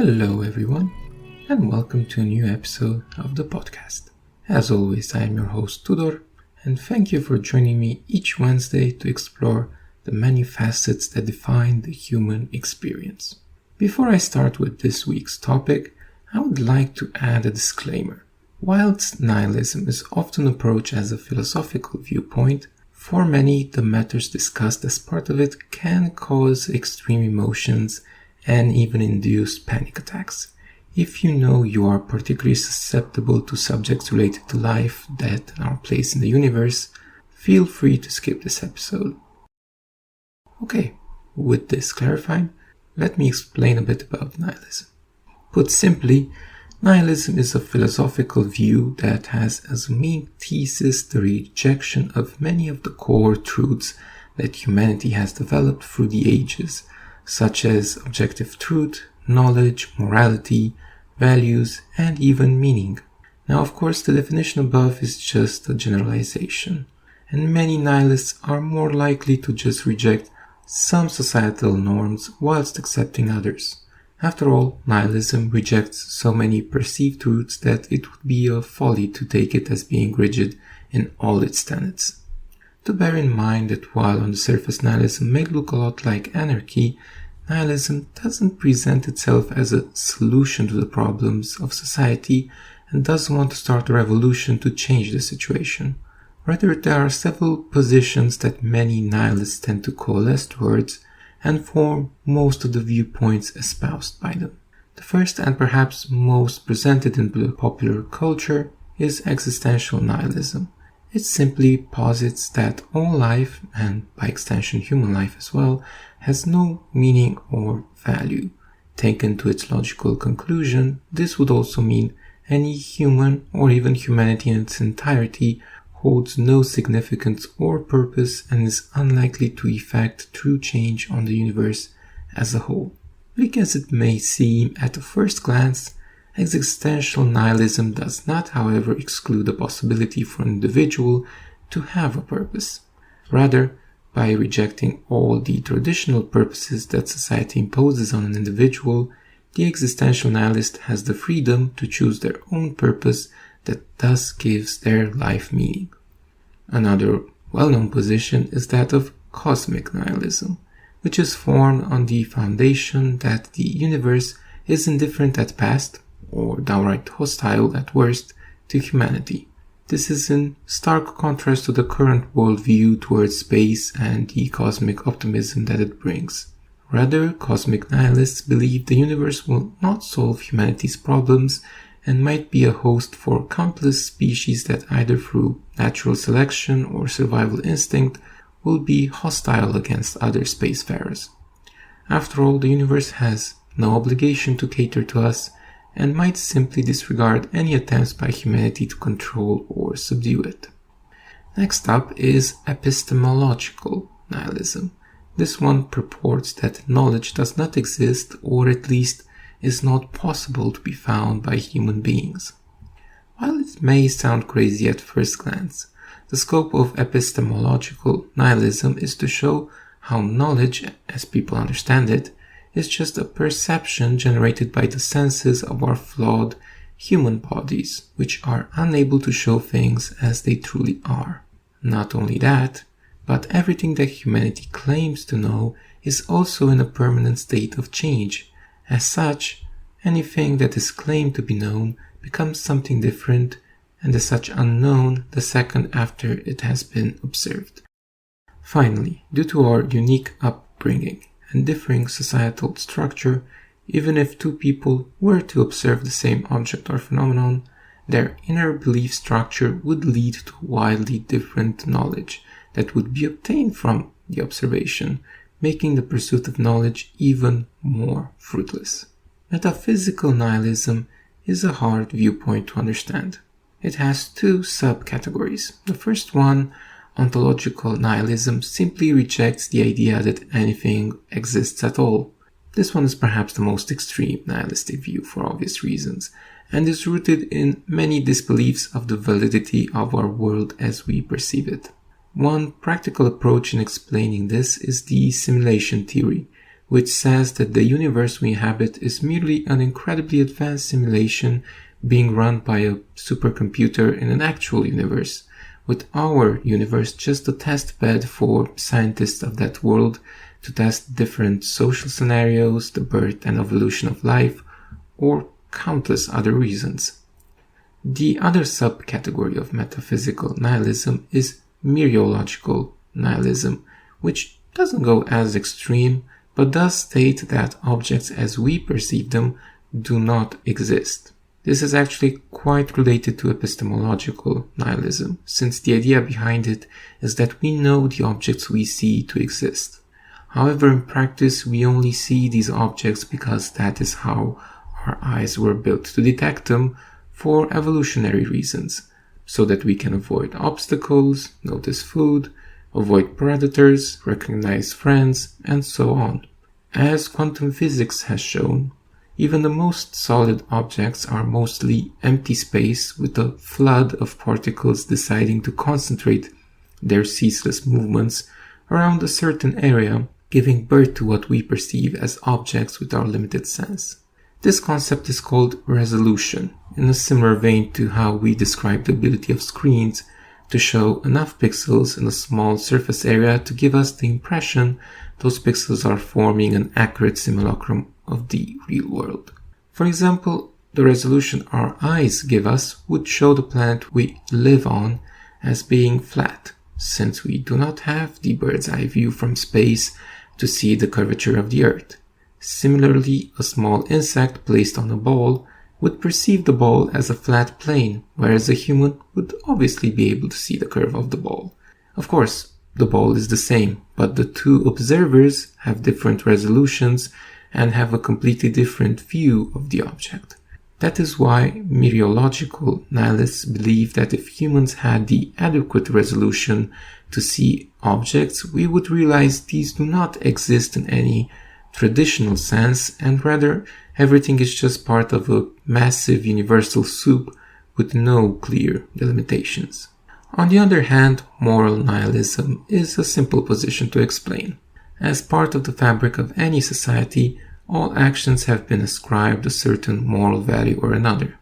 Hello everyone, and welcome to a new episode of the podcast. As always, I am your host Tudor, and thank you for joining me each Wednesday to explore the many facets that define the human experience. Before I start with this week's topic, I would like to add a disclaimer. Whilst nihilism is often approached as a philosophical viewpoint, for many the matters discussed as part of it can cause extreme emotions and even induce panic attacks. If you know you are particularly susceptible to subjects related to life, death, and our place in the universe, feel free to skip this episode. Okay, with this clarified, let me explain a bit about nihilism. Put simply, nihilism is a philosophical view that has as a main thesis the rejection of many of the core truths that humanity has developed through the ages, such as objective truth, knowledge, morality, values, and even meaning. Now, of course, the definition above is just a generalization, and many nihilists are more likely to just reject some societal norms whilst accepting others. After all, nihilism rejects so many perceived truths that it would be a folly to take it as being rigid in all its tenets. To bear in mind that while on the surface nihilism may look a lot like anarchy, nihilism doesn't present itself as a solution to the problems of society and doesn't want to start a revolution to change the situation. Rather, there are several positions that many nihilists tend to coalesce towards and form most of the viewpoints espoused by them. The first and perhaps most presented in popular culture is existential nihilism. It simply posits that all life, and by extension human life as well, has no meaning or value. Taken to its logical conclusion, this would also mean any human or even humanity in its entirety holds no significance or purpose and is unlikely to effect true change on the universe as a whole. Bleak as it may seem at a first glance, existential nihilism does not, however, exclude the possibility for an individual to have a purpose. Rather, by rejecting all the traditional purposes that society imposes on an individual, the existential nihilist has the freedom to choose their own purpose that thus gives their life meaning. Another well-known position is that of cosmic nihilism, which is formed on the foundation that the universe is indifferent at best, or downright hostile at worst, to humanity. This is in stark contrast to the current worldview towards space and the cosmic optimism that it brings. Rather, cosmic nihilists believe the universe will not solve humanity's problems and might be a host for countless species that either through natural selection or survival instinct will be hostile against other spacefarers. After all, the universe has no obligation to cater to us and might simply disregard any attempts by humanity to control or subdue it. Next up is epistemological nihilism. This one purports that knowledge does not exist, or at least is not possible to be found by human beings. While it may sound crazy at first glance, the scope of epistemological nihilism is to show how knowledge, as people understand it, is just a perception generated by the senses of our flawed human bodies, which are unable to show things as they truly are. Not only that, but everything that humanity claims to know is also in a permanent state of change. As such, anything that is claimed to be known becomes something different, and as such unknown the second after it has been observed. Finally, due to our unique upbringing and differing societal structure, even if two people were to observe the same object or phenomenon, their inner belief structure would lead to wildly different knowledge that would be obtained from the observation, making the pursuit of knowledge even more fruitless. Metaphysical nihilism is a hard viewpoint to understand. It has two subcategories. The first one, ontological nihilism, simply rejects the idea that anything exists at all. This one is perhaps the most extreme nihilistic view for obvious reasons, and is rooted in many disbeliefs of the validity of our world as we perceive it. One practical approach in explaining this is the simulation theory, which says that the universe we inhabit is merely an incredibly advanced simulation being run by a supercomputer in an actual universe, with our universe just a test bed for scientists of that world to test different social scenarios, the birth and evolution of life, or countless other reasons. The other subcategory of metaphysical nihilism is mereological nihilism, which doesn't go as extreme, but does state that objects as we perceive them do not exist. This is actually quite related to epistemological nihilism, since the idea behind it is that we know the objects we see to exist. However, in practice, we only see these objects because that is how our eyes were built to detect them for evolutionary reasons, so that we can avoid obstacles, notice food, avoid predators, recognize friends, and so on. As quantum physics has shown, even the most solid objects are mostly empty space with a flood of particles deciding to concentrate their ceaseless movements around a certain area, giving birth to what we perceive as objects with our limited sense. This concept is called resolution, in a similar vein to how we describe the ability of screens to show enough pixels in a small surface area to give us the impression those pixels are forming an accurate simulacrum of the real world. For example, the resolution our eyes give us would show the planet we live on as being flat, since we do not have the bird's eye view from space to see the curvature of the Earth. Similarly, a small insect placed on a ball would perceive the ball as a flat plane, whereas a human would obviously be able to see the curve of the ball. Of course, the ball is the same, but the two observers have different resolutions and have a completely different view of the object. That is why mereological nihilists believe that if humans had the adequate resolution to see objects, we would realize these do not exist in any traditional sense, and rather everything is just part of a massive universal soup with no clear delimitations. On the other hand, moral nihilism is a simple position to explain. As part of the fabric of any society, all actions have been ascribed a certain moral value or another.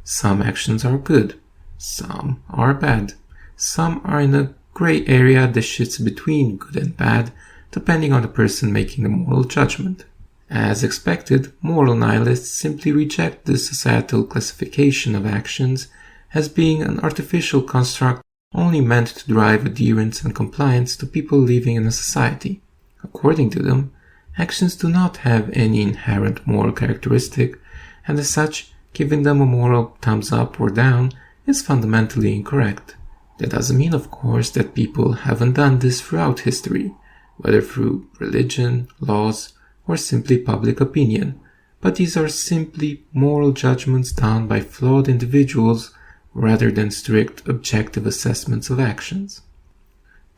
Some actions are good, some are bad, some are in a gray area that sits between good and bad, depending on the person making the moral judgment. As expected, moral nihilists simply reject the societal classification of actions as being an artificial construct only meant to drive adherence and compliance to people living in a society. According to them, actions do not have any inherent moral characteristic, and as such, giving them a moral thumbs up or down is fundamentally incorrect. That doesn't mean, of course, that people haven't done this throughout history, whether through religion, laws, or simply public opinion, but these are simply moral judgments done by flawed individuals rather than strict objective assessments of actions.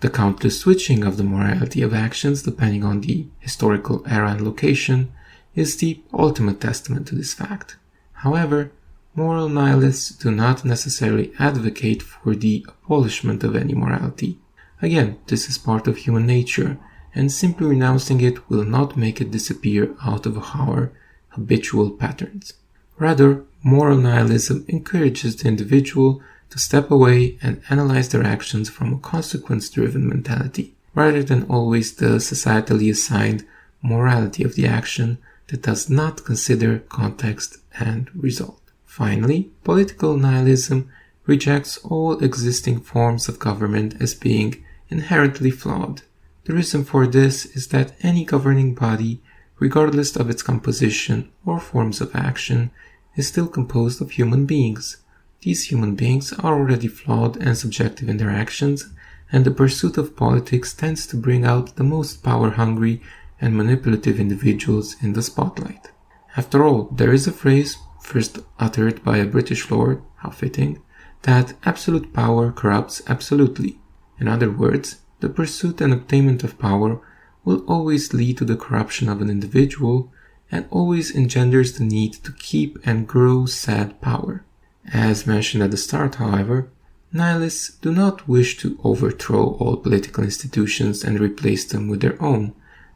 The countless switching of the morality of actions depending on the historical era and location is the ultimate testament to this fact. However, moral nihilists do not necessarily advocate for the abolishment of any morality. Again, this is part of human nature, and simply renouncing it will not make it disappear out of our habitual patterns. Rather, moral nihilism encourages the individual to step away and analyze their actions from a consequence-driven mentality, rather than always the societally assigned morality of the action that does not consider context and result. Finally, political nihilism rejects all existing forms of government as being inherently flawed. The reason for this is that any governing body, regardless of its composition or forms of action, is still composed of human beings. These human beings are already flawed and subjective in their actions, and the pursuit of politics tends to bring out the most power-hungry and manipulative individuals in the spotlight. After all, there is a phrase, first uttered by a British lord, how fitting, that absolute power corrupts absolutely. In other words, the pursuit and obtainment of power will always lead to the corruption of an individual and always engenders the need to keep and grow said power. As mentioned at the start, however, nihilists do not wish to overthrow all political institutions and replace them with their own,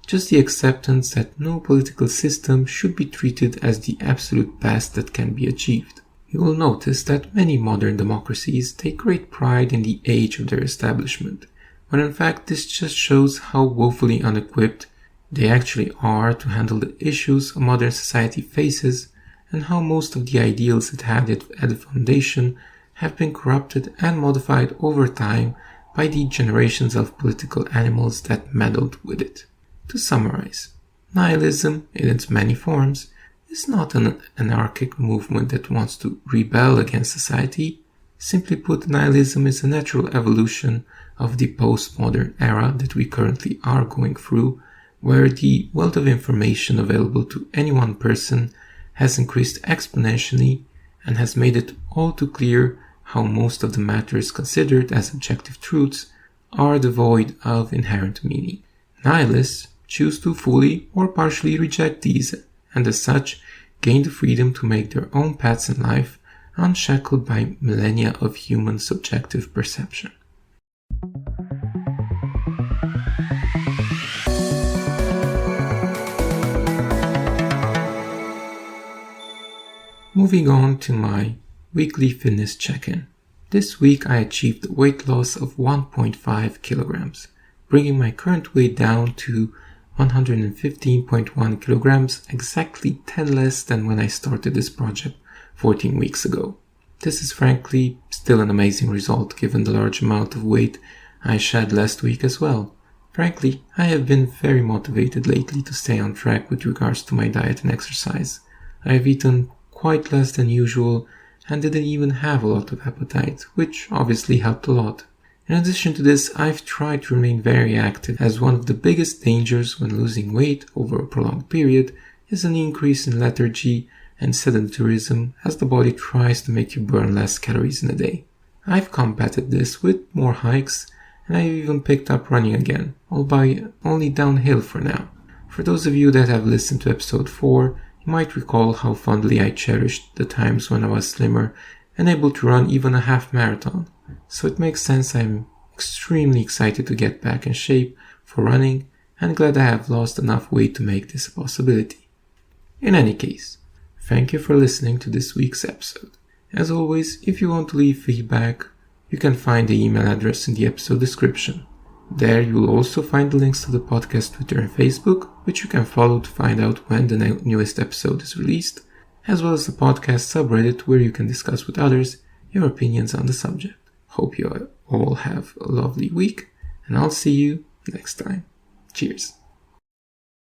just the acceptance that no political system should be treated as the absolute best that can be achieved. You will notice that many modern democracies take great pride in the age of their establishment, when in fact this just shows how woefully unequipped they actually are to handle the issues a modern society faces, and how most of the ideals it had at the foundation have been corrupted and modified over time by the generations of political animals that meddled with it. To summarize, nihilism, in its many forms, is not an anarchic movement that wants to rebel against society. Simply put, nihilism is a natural evolution of the postmodern era that we currently are going through, where the wealth of information available to any one person has increased exponentially and has made it all too clear how most of the matters considered as objective truths are devoid of inherent meaning. Nihilists choose to fully or partially reject these, and as such gain the freedom to make their own paths in life, unshackled by millennia of human subjective perception. Moving on to my weekly fitness check-in. This week I achieved a weight loss of 1.5 kilograms, bringing my current weight down to 115.1 kilograms, exactly 10 less than when I started this project 14 weeks ago. This is frankly still an amazing result given the large amount of weight I shed last week as well. Frankly, I have been very motivated lately to stay on track with regards to my diet and exercise. I have eaten quite less than usual and didn't even have a lot of appetite, which obviously helped a lot. In addition to this, I've tried to remain very active, as one of the biggest dangers when losing weight over a prolonged period is an increase in lethargy and sedentarism, as the body tries to make you burn less calories in a day. I've combated this with more hikes, and I've even picked up running again, albeit only downhill for now. For those of you that have listened to episode 4, you might recall how fondly I cherished the times when I was slimmer and able to run even a half marathon. So it makes sense I'm extremely excited to get back in shape for running and glad I have lost enough weight to make this a possibility. In any case, thank you for listening to this week's episode. As always, if you want to leave feedback, you can find the email address in the episode description. There you will also find the links to the podcast Twitter and Facebook, which you can follow to find out when the newest episode is released, as well as the podcast subreddit where you can discuss with others your opinions on the subject. Hope you all have a lovely week, and I'll see you next time. Cheers.